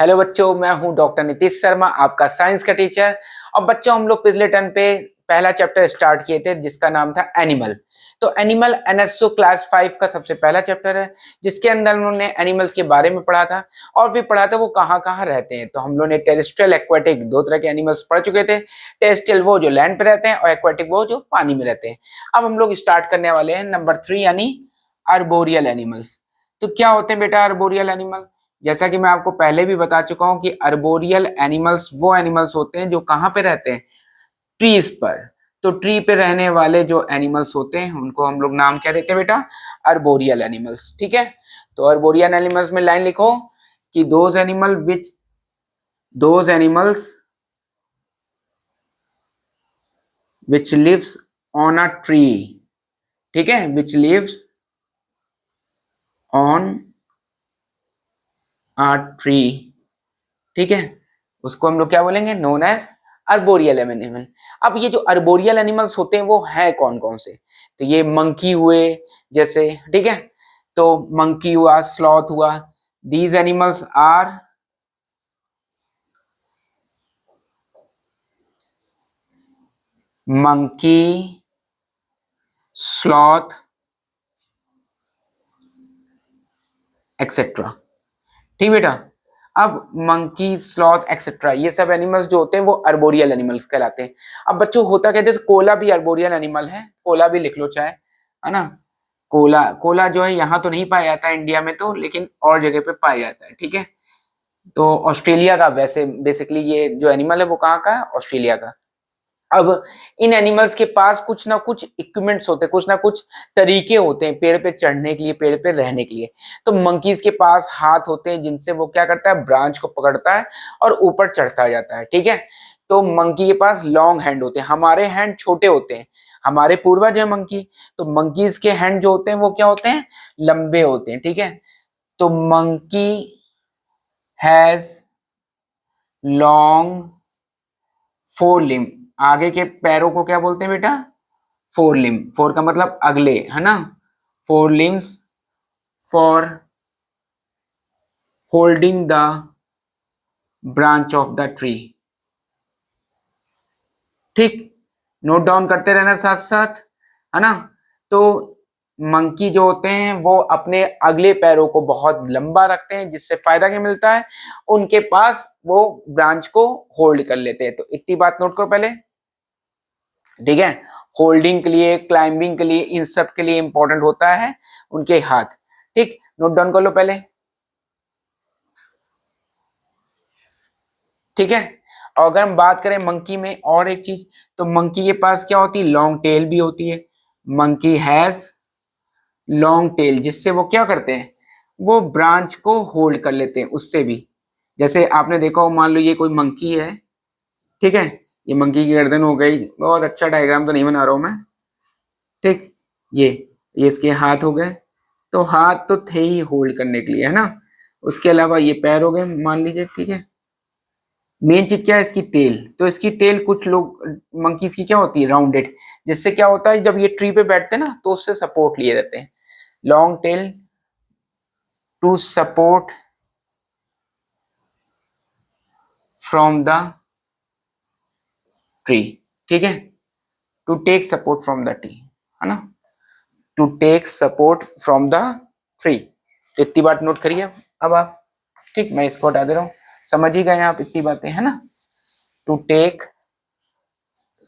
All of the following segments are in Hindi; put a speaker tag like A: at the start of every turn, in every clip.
A: हेलो बच्चों, मैं हूं डॉक्टर नीतीश शर्मा, आपका साइंस का टीचर। और बच्चों, हम लोग पिछले टर्म पे पहला चैप्टर स्टार्ट किए थे जिसका नाम था एनिमल। तो एनिमल एनएसओ क्लास 5 का सबसे पहला चैप्टर है, जिसके अंदर हम लोगों ने एनिमल्स के बारे में पढ़ा था और भी पढ़ा था वो कहाँ कहाँ रहते हैं। तो हम लोग ने टेरेस्ट्रियल एक्वाटिक दो तरह के एनिमल्स पढ़ चुके थे। टेरेस्ट्रियल वो जो लैंड पे रहते हैं और एक्वाटिक वो जो पानी में रहते हैं। अब हम लोग स्टार्ट करने वाले हैं नंबर 3 यानी अर्बोरियल एनिमल्स। तो क्या होते हैं बेटा अर्बोरियल एनिमल? जैसा कि मैं आपको पहले भी बता चुका हूं कि अर्बोरियल एनिमल्स वो एनिमल्स होते हैं जो कहाँ पे रहते हैं? ट्रीज पर। तो ट्री पे रहने वाले जो एनिमल्स होते हैं उनको हम लोग नाम क्या देते हैं बेटा? Arboreal animals. ठीक है, तो अर्बोरियल एनिमल्स में लाइन लिखो कि those animals which lives on a tree. ठीक है, which lives on a tree. ठीक है, उसको हम लोग क्या बोलेंगे? Known as arboreal animal. अब ये जो अर्बोरियल एनिमल्स होते हैं वो हैं कौन कौन से? तो ये मंकी हुए जैसे, ठीक है, तो मंकी हुआ, स्लॉथ हुआ। These animals are monkey, sloth etcetera. ठीक बेटा, अब मंकी, स्लॉथ एक्सेट्रा ये सब एनिमल्स जो होते हैं वो अर्बोरियल एनिमल्स कहलाते हैं। अब बच्चों होता क्या, जैसे कोला भी अर्बोरियल एनिमल है, कोला भी लिख लो चाहे, है ना। कोला कोला जो है यहाँ तो नहीं पाया जाता है इंडिया में तो, लेकिन और जगह पे पाया जाता है। ठीक है, तो ऑस्ट्रेलिया का वैसे बेसिकली ये जो एनिमल है वो कहाँ का है? ऑस्ट्रेलिया का। अब इन एनिमल्स के पास कुछ ना कुछ इक्विपमेंट्स होते हैं, कुछ ना कुछ तरीके होते हैं पेड़ पे चढ़ने के लिए, पेड़ पे रहने के लिए। तो मंकीज के पास हाथ होते हैं जिनसे वो क्या करता है? ब्रांच को पकड़ता है और ऊपर चढ़ता जाता है। ठीक है, तो मंकी के पास लॉन्ग हैंड होते हैं, हमारे हैंड छोटे होते हैं, हमारे पूर्वज है मंकी। तो मंकीज के हैंड जो होते हैं वो क्या होते हैं? लंबे होते हैं। ठीक है, तो monkey has long four limb. आगे के पैरों को क्या बोलते हैं बेटा? Four limb. फोर का मतलब अगले, है ना। Four limbs for holding the branch of the tree. ठीक, नोट डाउन करते रहना साथ साथ, है ना। तो मंकी जो होते हैं वो अपने अगले पैरों को बहुत लंबा रखते हैं, जिससे फायदा क्या मिलता है? उनके पास वो ब्रांच को होल्ड कर लेते हैं। तो इतनी बात नोट करो पहले। ठीक है, होल्डिंग के लिए, क्लाइंबिंग के लिए, इन सब के लिए इंपॉर्टेंट होता है उनके हाथ। ठीक, नोट डाउन कर लो पहले। ठीक है, और अगर हम बात करें मंकी में और एक चीज, तो मंकी के पास क्या होती है? लॉन्ग टेल भी होती है। मंकी हैज लॉन्ग टेल, जिससे वो क्या करते हैं? वो ब्रांच को होल्ड कर लेते हैं उससे भी। जैसे आपने देखा हो, मान लो ये कोई मंकी है, ठीक है, ये मंकी की गर्दन हो गई, बहुत अच्छा डायग्राम तो नहीं बना रहा हूं मैं। ठीक, ये इसके हाथ हो गए, तो हाथ तो थे ही होल्ड करने के लिए, है ना। उसके अलावा ये पैर हो गए मान लीजिए। ठीक है, मेन चीज क्या है? इसकी टेल। तो इसकी टेल कुछ लोग मंकीज की क्या होती है? राउंडेड, जिससे क्या होता है जब ये ट्री पे बैठते हैं ना तो उससे सपोर्ट लिए रहते हैं। Long tail to support from the tree. ठीक है, to take support from the tree, है ना, to take support from the tree. तो इतनी बात नोट करिए अब आप। ठीक, मैं इसको हटा दे रहा हूँ, समझ ही गए आप इतनी बातें, है ना। To take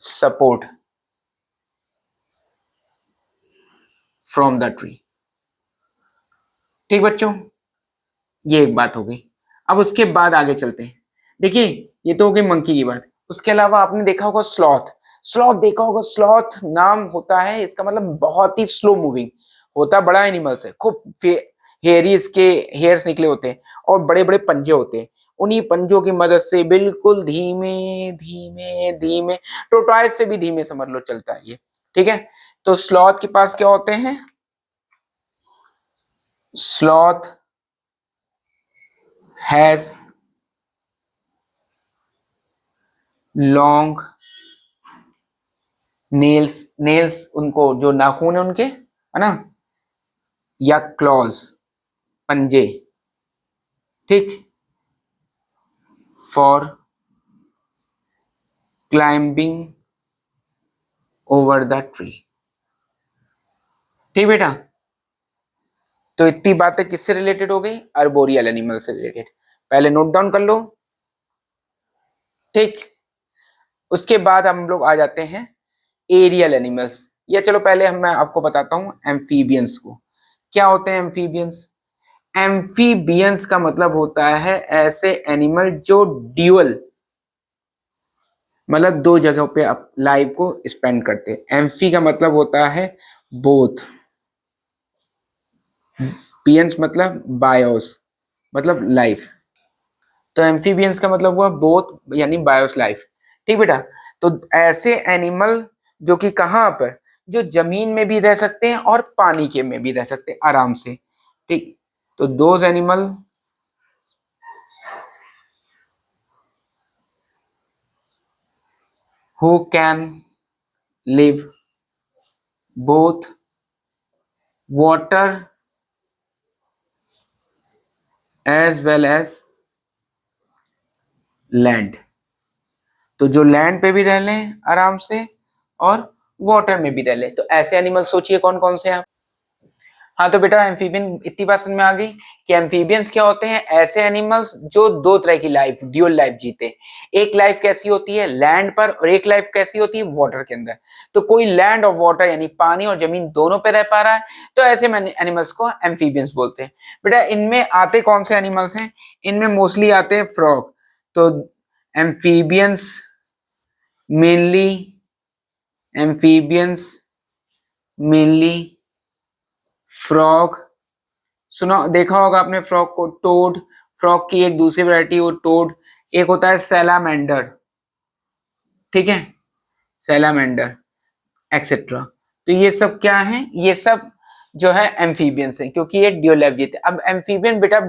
A: support from the tree. ठीक बच्चों, ये एक बात हो गई। अब उसके बाद आगे चलते हैं। देखिए, ये तो हो गई मंकी की बात। उसके अलावा आपने देखा होगा स्लॉथ। स्लॉथ देखा होगा, स्लॉथ नाम होता है इसका मतलब बहुत ही स्लो मूविंग होता है, बड़ा एनिमल्स है, खूब हेयरी इसके हेयर्स निकले होते हैं और बड़े बड़े पंजे होते हैं। उन्हीं पंजों की मदद से बिल्कुल धीमे धीमे धीमे, टोटॉइस से भी धीमे समझ लो चलता है ये। ठीक है, तो स्लॉथ के पास क्या होते हैं? Sloth has long nails. Nails उनको जो नाखून है उनके, है ना, या क्लॉज, पंजे। ठीक, for climbing over the tree. ठीक बेटा, तो इतनी बातें किससे रिलेटेड हो गई? अर्बोरियल एनिमल से रिलेटेड। पहले नोट डाउन कर लो। ठीक, उसके बाद हम लोग आ जाते हैं एरियल एनिमल्स। या चलो पहले मैं आपको बताता हूं एम्फीबियंस को। क्या होते हैं एम्फीबियंस? एम्फीबियंस का मतलब होता है ऐसे एनिमल जो ड्यूअल, मतलब दो जगहों पे आप लाइफ को स्पेंड करते हैं। एम्फी का मतलब होता है बोथ, बियंस मतलब बायोस, मतलब लाइफ। तो एम्फीबियंस का मतलब हुआ बोथ यानी बायोस लाइफ। ठीक बेटा, तो ऐसे एनिमल जो कि कहाँ पर, जो जमीन में भी रह सकते हैं और पानी के में भी रह सकते हैं आराम से। ठीक, तो those animal who can live both water as well as land. तो जो लैंड पे भी रह लें आराम से और वाटर में भी रह लें, तो ऐसे एनिमल सोचिए कौन कौन से हैं। हाँ तो बेटा एम्फीबियन इतनी बात समझ में आ गई कि एम्फीबियंस क्या होते हैं? ऐसे एनिमल्स जो दो तरह की लाइफ, ड्यूअल लाइफ जीते। एक लाइफ कैसी होती है? लैंड पर, और एक लाइफ कैसी होती है? वाटर के अंदर। तो कोई लैंड और वाटर यानी पानी और जमीन दोनों पे रह पा रहा है, तो ऐसे एनिमल्स को एम्फीबियंस बोलते हैं। बेटा इनमें आते कौन से एनिमल्स हैं? इनमें मोस्टली आते हैं फ्रॉग। तो amphibians mainly, amphibians mainly frog. सुना देखा होगा आपने फ्रॉग को, टोड। फ्रॉग की एक दूसरी वैरायटी हो टोड। एक होता है सैलामेंडर, ठीक है, सैलामेंडर एक्सेट्रा। तो ये सब क्या है? ये सब जो है एम्फीबियंस है, क्योंकि ये ड्यूअल लाइफ जीते। अब एम्फीबियन बेटा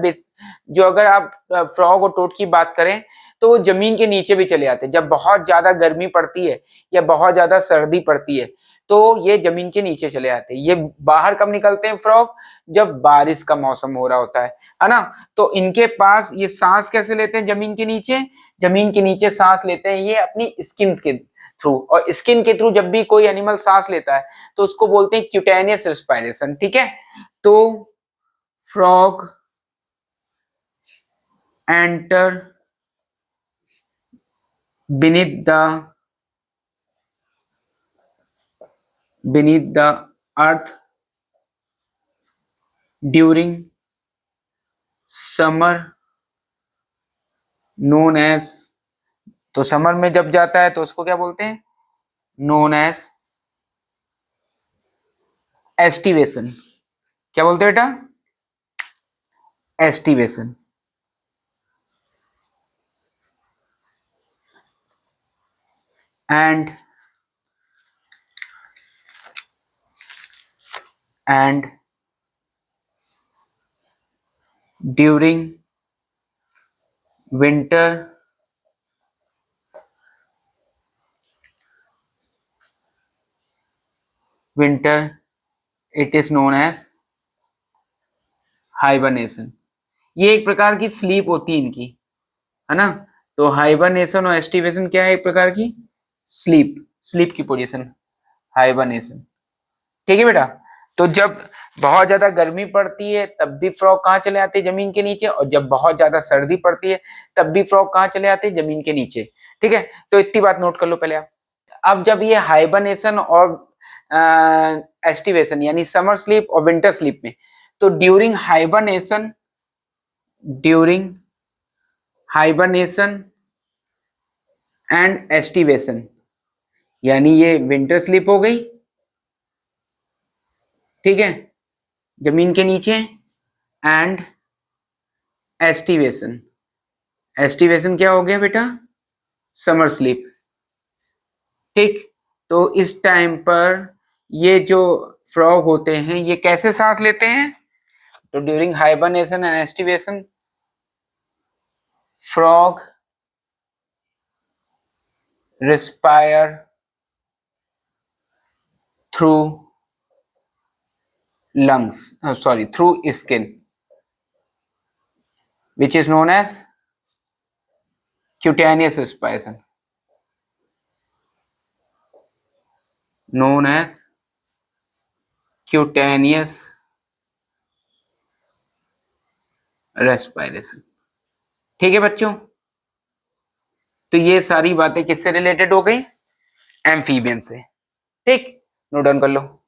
A: जो अगर आप फ्रॉग और टोड की बात करें तो वो जमीन के नीचे भी चले आते हैं। जब बहुत ज्यादा गर्मी पड़ती है या बहुत ज्यादा सर्दी पड़ती है तो ये जमीन के नीचे चले आते हैं। ये बाहर कब निकलते हैं फ्रॉग? जब बारिश का मौसम हो रहा होता है ना। तो इनके पास ये सांस कैसे लेते हैं जमीन के नीचे? जमीन के नीचे सांस लेते हैं ये अपनी स्किन के थ्रू, और स्किन के थ्रू जब भी कोई एनिमल सांस लेता है तो उसको बोलते हैं क्यूटेनियस रेस्पिरेशन। ठीक है, तो frog enter beneath the earth during summer known as, तो समर में जब जाता है तो उसको क्या बोलते हैं? Known as aestivation. क्या बोलते हैं बेटा? Aestivation. And during winter it is known as hibernation. ये एक प्रकार की स्लीप होती है इनकी, है ना। तो हाइबरनेशन और एस्टिवेशन क्या है? एक प्रकार की स्लीप की पोजीशन, हाइबरनेशन। ठीक है बेटा, तो जब बहुत ज्यादा गर्मी पड़ती है तब भी फ्रॉग कहाँ चले आते हैं? जमीन के नीचे। और जब बहुत ज्यादा सर्दी पड़ती है तब भी फ्रॉग कहाँ चले आते हैं? जमीन के नीचे। ठीक है, तो इतनी बात नोट कर लो पहले आप। अब जब ये हाइबरनेशन और एस्टिवेशन यानी समर स्लीप और विंटर स्लीप में, तो ड्यूरिंग हाइबरनेशन एंड एस्टिवेशन, यानी ये विंटर स्लीप हो गई, ठीक है, जमीन के नीचे। एंड एस्टिवेशन, एस्टिवेशन क्या हो गया बेटा? Summer sleep. ठीक, तो इस टाइम पर ये जो फ्रॉग होते हैं ये कैसे सांस लेते हैं? तो during hibernation and aestivation frog respire through lungs, through skin, which is known as cutaneous respiration known as cutaneous respiration। ठीक है बच्चों, तो ये सारी बातें किससे रिलेटेड हो गई? एम्फीबियन से। ठीक, नोट डाउन कर लो।